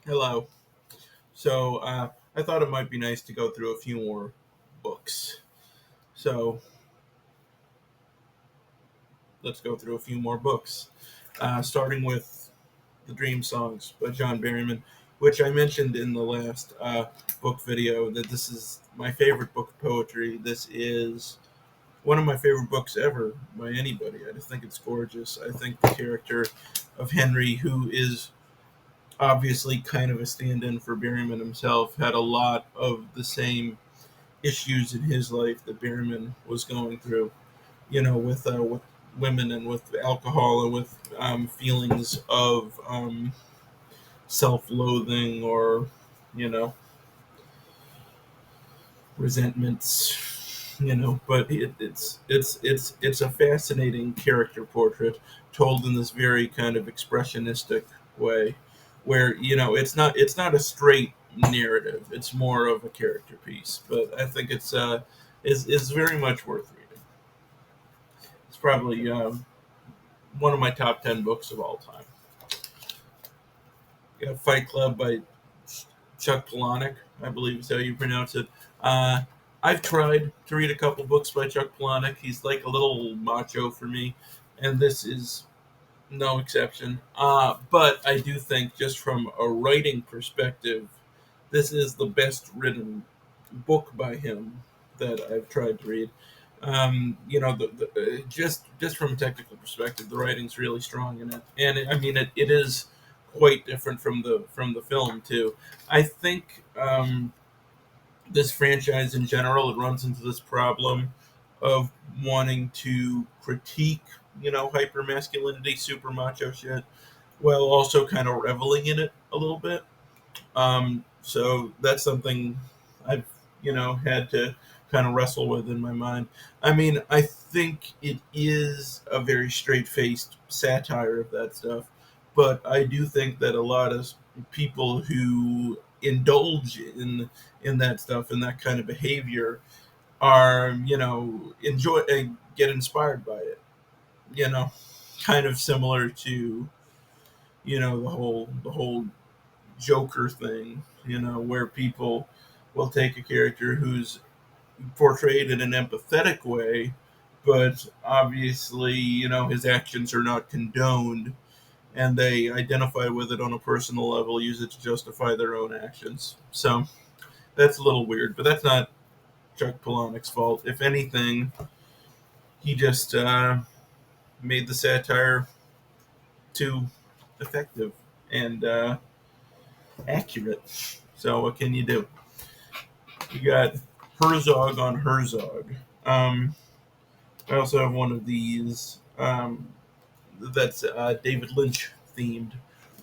Hello. So I thought it might be nice to go through a few more books. So let's go through a few more books, starting with The Dream Songs by John Berryman, which I mentioned in the last book video that this is my favorite book of poetry. This is one of my favorite books ever by anybody. I just think it's gorgeous. I think the character of Henry, who is obviously kind of a stand-in for Berryman himself, had a lot of the same issues in his life that Berryman was going through. With women and with alcohol and with feelings of self-loathing or you know resentments. But it's a fascinating character portrait told in this very kind of expressionistic way, where it's not a straight narrative. It's more of a character piece, but I think it's very much worth reading. It's probably one of my top 10 books of all time. You got Fight Club by Chuck Palahniuk, I believe is how you pronounce it. Uh, I've tried to read a couple books by Chuck Palahniuk. He's like a little macho for me, and this is no exception. But I do think, just from a writing perspective, this is the best written book by him that I've tried to read. Just from a technical perspective, the writing's really strong in it, and I mean it is quite different from the film too. I think this franchise in general, it runs into this problem of wanting to critique, hyper masculinity, super macho shit, while also kind of reveling in it a little bit. So that's something I've had to kind of wrestle with in my mind. I mean, I think it is a very straight faced satire of that stuff, but I do think that a lot of people who indulge in that stuff and that kind of behavior are enjoy and get inspired by it. You know, kind of similar to the whole Joker thing, where people will take a character who's portrayed in an empathetic way, but obviously, his actions are not condoned, and they identify with it on a personal level, use it to justify their own actions. So that's a little weird, but that's not Chuck Palahniuk's fault. If anything, he just made the satire too effective and accurate. So what can you do? You got Herzog on Herzog. Um, I also have one of these that's David Lynch themed,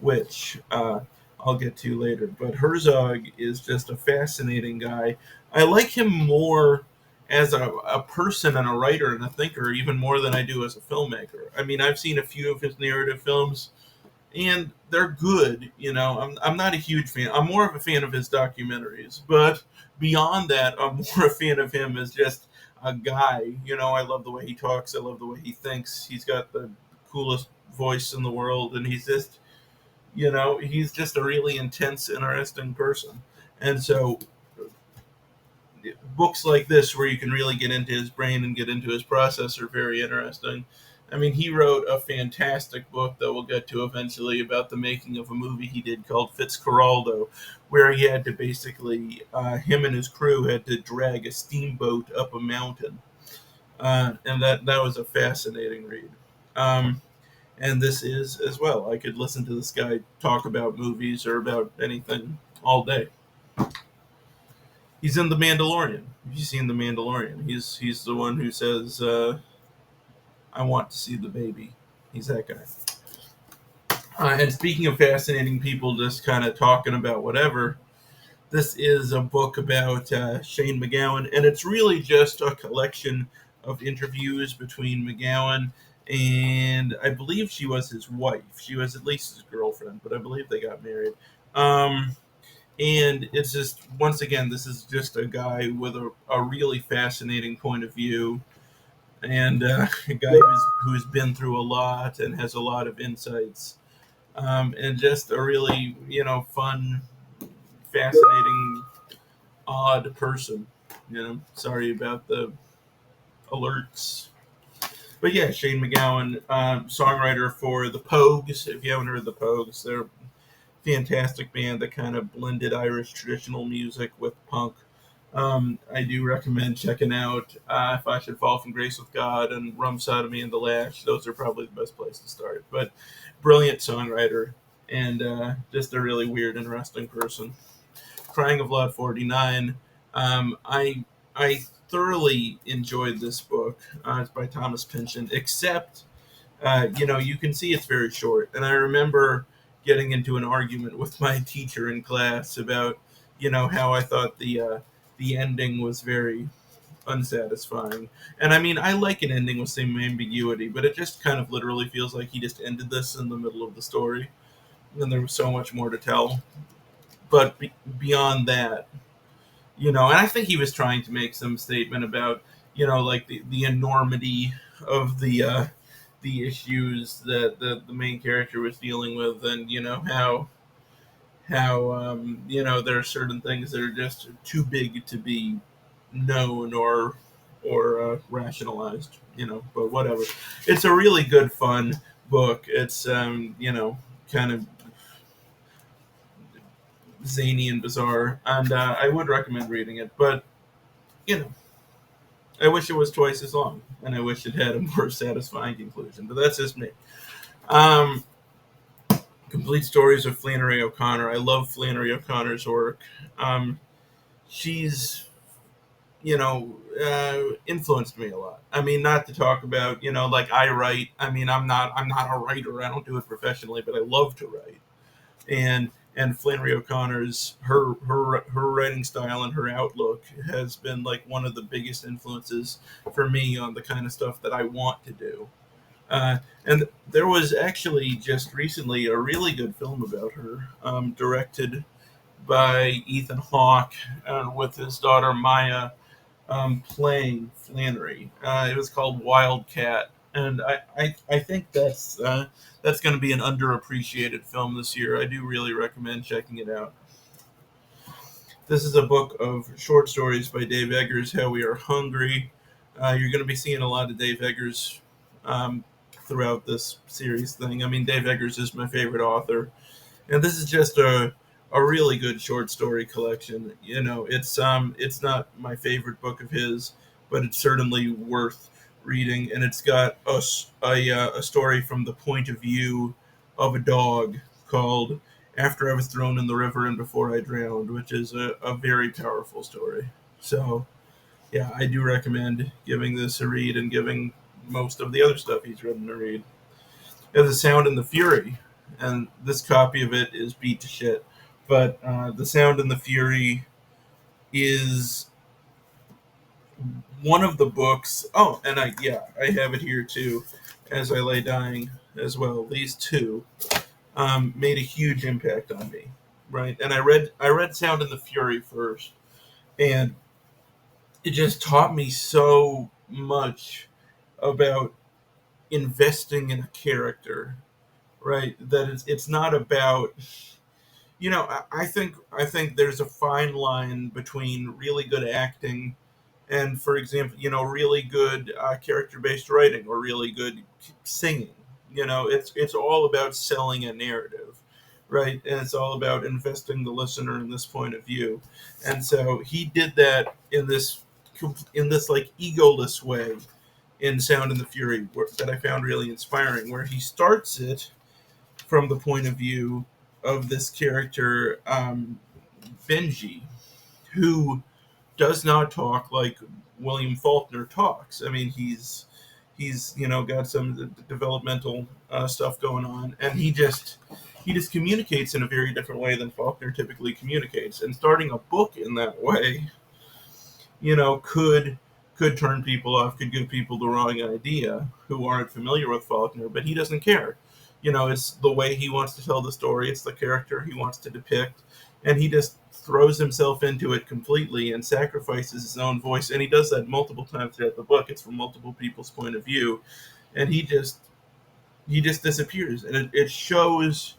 which I'll get to later. But Herzog is just a fascinating guy. I like him more as a person and a writer and a thinker, even more than I do as a filmmaker. I mean, I've seen a few of his narrative films, and they're good. I'm not a huge fan. I'm more of a fan of his documentaries, but beyond that, I'm more a fan of him as just a guy. I love the way he talks. I love the way he thinks. He's got the coolest voice in the world, and he's just a really intense, interesting person. And so, books like this, where you can really get into his brain and get into his process, are very interesting. I mean, he wrote a fantastic book that we'll get to eventually about the making of a movie he did called Fitzcarraldo, where he had to basically, him and his crew had to drag a steamboat up a mountain. And that was a fascinating read. Um, and this is as well. I could listen to this guy talk about movies or about anything all day. He's in The Mandalorian. Have you seen The Mandalorian? He's the one who says, "I want to see the baby." He's that guy. And speaking of fascinating people, just kind of talking about whatever, this is a book about Shane MacGowan, and it's really just a collection of interviews between MacGowan and, I believe, she was his wife. She was at least his girlfriend, but I believe they got married. And it's just, once again, this is just a guy with a really fascinating point of view, and a guy who's been through a lot and has a lot of insights. and just a really fun, fascinating, odd person. Sorry about the alerts. But yeah, Shane MacGowan, songwriter for the Pogues. If you haven't heard the Pogues, they're a fantastic band that kind of blended Irish traditional music with punk. I do recommend checking out If I Should Fall from Grace with God and Rum Sodomy and the Lash. Those are probably the best place to start. But brilliant songwriter and just a really weird, interesting person. Crying of Blood 49. I thoroughly enjoyed this book. It's by Thomas Pynchon, except you can see it's very short. And I remember getting into an argument with my teacher in class about how I thought the ending was very unsatisfying. And I mean, I like an ending with some ambiguity, but it just kind of literally feels like he just ended this in the middle of the story, and there was so much more to tell. But beyond that, and I think he was trying to make some statement about, like the enormity of the issues that the main character was dealing with, and how there are certain things that are just too big to be known or rationalized. But whatever. It's a really good, fun book. It's kind of zany and bizarre, and I would recommend reading it. But you know, I wish it was twice as long, and I wish it had a more satisfying conclusion. But that's just me. Um, Complete Stories of Flannery O'Connor. I love Flannery O'Connor's work. She's influenced me a lot. I mean, not to talk about like I write. I mean, I'm not a writer. I don't do it professionally, but I love to write. And Flannery O'Connor's her writing style and her outlook has been like one of the biggest influences for me on the kind of stuff that I want to do. And there was actually just recently a really good film about her, directed by Ethan Hawke, with his daughter Maya, playing Flannery. It was called Wildcat, and I think that's going to be an underappreciated film this year. I do really recommend checking it out. This is a book of short stories by Dave Eggers. How We Are Hungry. You're going to be seeing a lot of Dave Eggers throughout this series thing. I mean, Dave Eggers is my favorite author, and this is just a really good short story collection. It's not my favorite book of his, but it's certainly worth reading. And it's got a story from the point of view of a dog called "After I Was Thrown in the River and Before I Drowned," which is a very powerful story. So yeah, I do recommend giving this a read and giving most of the other stuff he's written a read. There's The Sound and the Fury, and this copy of it is beat to shit. But The Sound and the Fury is one of the books. Oh, and I have it here too, as I lay dying as well. These two made a huge impact on me, right? And I read Sound and the Fury first, and it just taught me so much about investing in a character, right? That it's not about I think there's a fine line between really good acting and, for example, really good character-based writing or really good singing. It's all about selling a narrative, right? And it's all about investing the listener in this point of view. And so he did that in this like egoless way in Sound and the Fury that I found really inspiring, where he starts it from the point of view of this character, Benji, who does not talk like William Faulkner talks. I mean, he's got some developmental stuff going on, and he just communicates in a very different way than Faulkner typically communicates. And starting a book in that way, could turn people off, could give people the wrong idea who aren't familiar with Faulkner, but he doesn't care. It's the way he wants to tell the story, it's the character he wants to depict, and he just throws himself into it completely and sacrifices his own voice. And he does that multiple times throughout the book. It's from multiple people's point of view, and he just disappears. And it shows.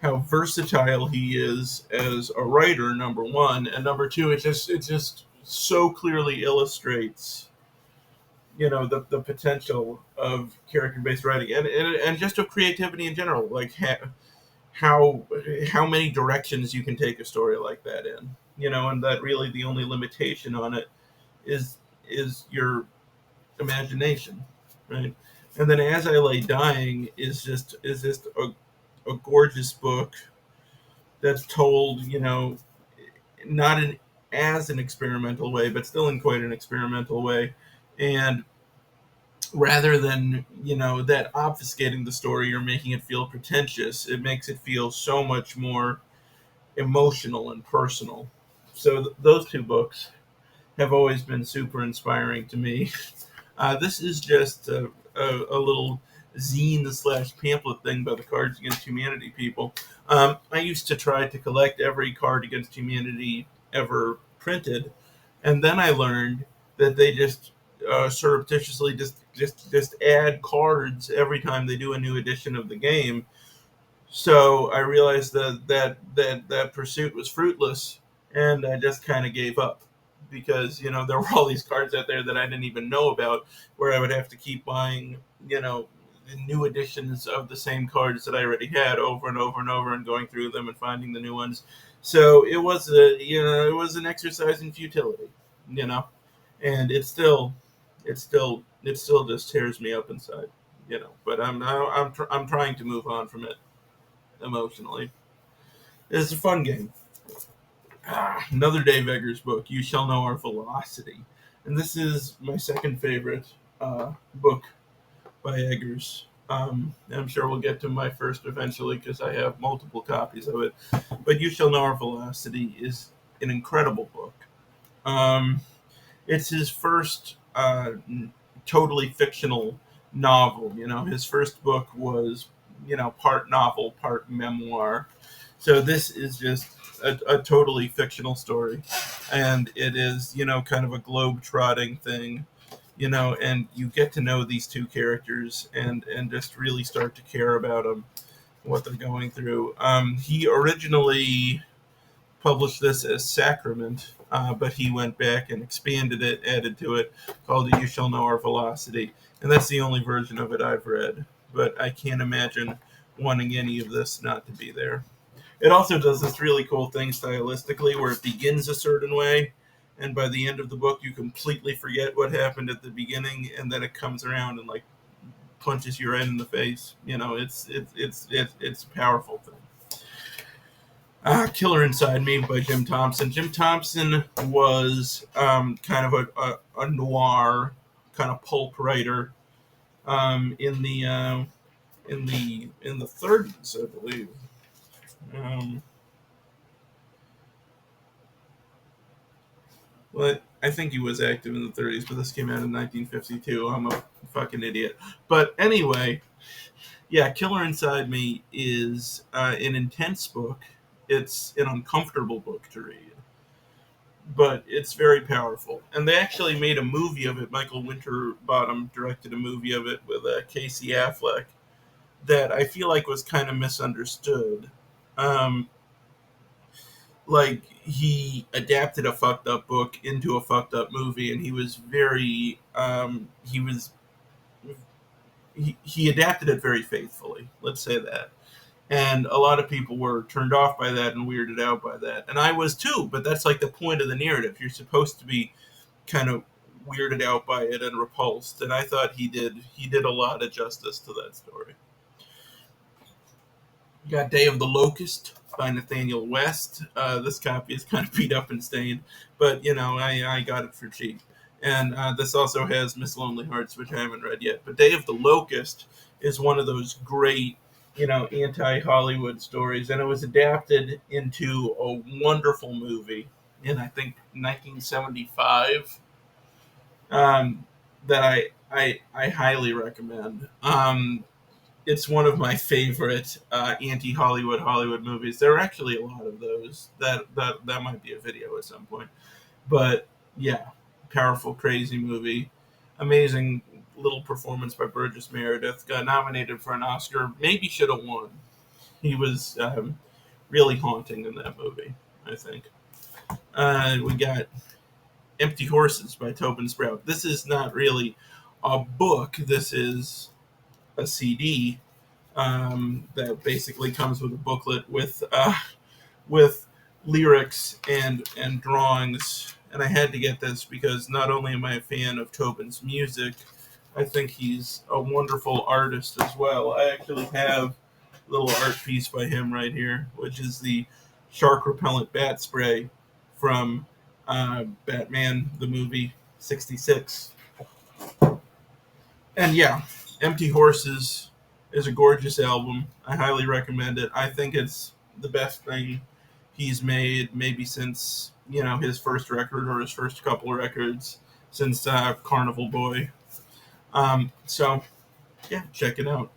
how versatile he is as a writer, number one, and number two, it just so clearly illustrates, the potential of character based writing, and just of creativity in general, like how how many directions you can take a story like that in, and that really the only limitation on it is your imagination, right? And then As I Lay Dying is just a gorgeous book that's told, not in as an experimental way, but still in quite an experimental way. And rather than, that obfuscating the story or making it feel pretentious, it makes it feel so much more emotional and personal. So those two books have always been super inspiring to me. This is just a little zine slash pamphlet thing by the Cards Against Humanity people. I used to try to collect every Card Against Humanity ever printed, and then I learned that they just surreptitiously just add cards every time they do a new edition of the game. So I realized that pursuit was fruitless, and I just kind of gave up because there were all these cards out there that I didn't even know about, where I would have to keep buying new editions of the same cards that I already had over and over and over, and going through them and finding the new ones. So it was an exercise in futility, you know, and it still just tears me up inside, But I'm trying to move on from it emotionally. It's a fun game. Another Dave Eggers book, You Shall Know Our Velocity. And this is my second favorite book by Eggers. I'm sure we'll get to my first eventually because I have multiple copies of it. But You Shall Know Our Velocity is an incredible book. Um, it's his first totally fictional novel. His first book was, part novel, part memoir. So this is just a totally fictional story, and it is, kind of a globe-trotting thing, and you get to know these two characters and just really start to care about them, what they're going through. He originally published this as Sacrament, but he went back and expanded it, added to it, called it You Shall Know Our Velocity. And that's the only version of it I've read. But I can't imagine wanting any of this not to be there. It also does this really cool thing stylistically where it begins a certain way, and by the end of the book, you completely forget what happened at the beginning, and then it comes around and like punches you right in the face. It's a powerful thing. Killer Inside Me by Jim Thompson. Jim Thompson was kind of a noir kind of pulp writer in the 30s, I believe. Um, well, I think he was active in the 30s, but this came out in 1952. I'm a fucking idiot. But anyway, yeah, Killer Inside Me is an intense book. It's an uncomfortable book to read, but it's very powerful. And they actually made a movie of it. Michael Winterbottom directed a movie of it with Casey Affleck that I feel like was kind of misunderstood. Um, like he adapted a fucked up book into a fucked up movie, and he was very he adapted it very faithfully. Let's say that. And a lot of people were turned off by that and weirded out by that, and I was too. But that's like the point of the narrative. You're supposed to be kind of weirded out by it and repulsed, and I thought he did a lot of justice to that story. You got Day of the Locust by Nathaniel West. This copy is kind of beat up and stained, but I got it for cheap. And this also has Miss Lonely Hearts, which I haven't read yet. But Day of the Locust is one of those great, anti-Hollywood stories, and it was adapted into a wonderful movie in, I think, 1975, that I highly recommend. It's one of my favorite anti-Hollywood movies. There are actually a lot of those. That might be a video at some point. But yeah, powerful, crazy movie. Amazing little performance by Burgess Meredith. Got nominated for an Oscar. Maybe should have won. He was really haunting in that movie, I think. We got Empty Horses by Tobin Sprout. This is not really a book. This is a CD that basically comes with a booklet with lyrics and drawings. And I had to get this because not only am I a fan of Tobin's music, I think he's a wonderful artist as well. I actually have a little art piece by him right here, which is the shark repellent bat spray from Batman the movie '66. And yeah, Empty Horses is a gorgeous album. I highly recommend it. I think it's the best thing he's made, maybe since his first record or his first couple of records since Carnival Boy. So yeah, check it out.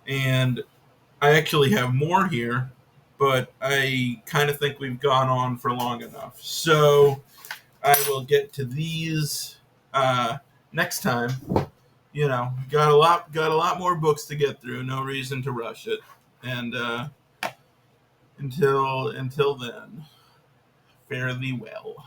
And I actually have more here, but I kind of think we've gone on for long enough. So I will get to these next time. Got a lot more books to get through. No reason to rush it. And until then, fare thee well.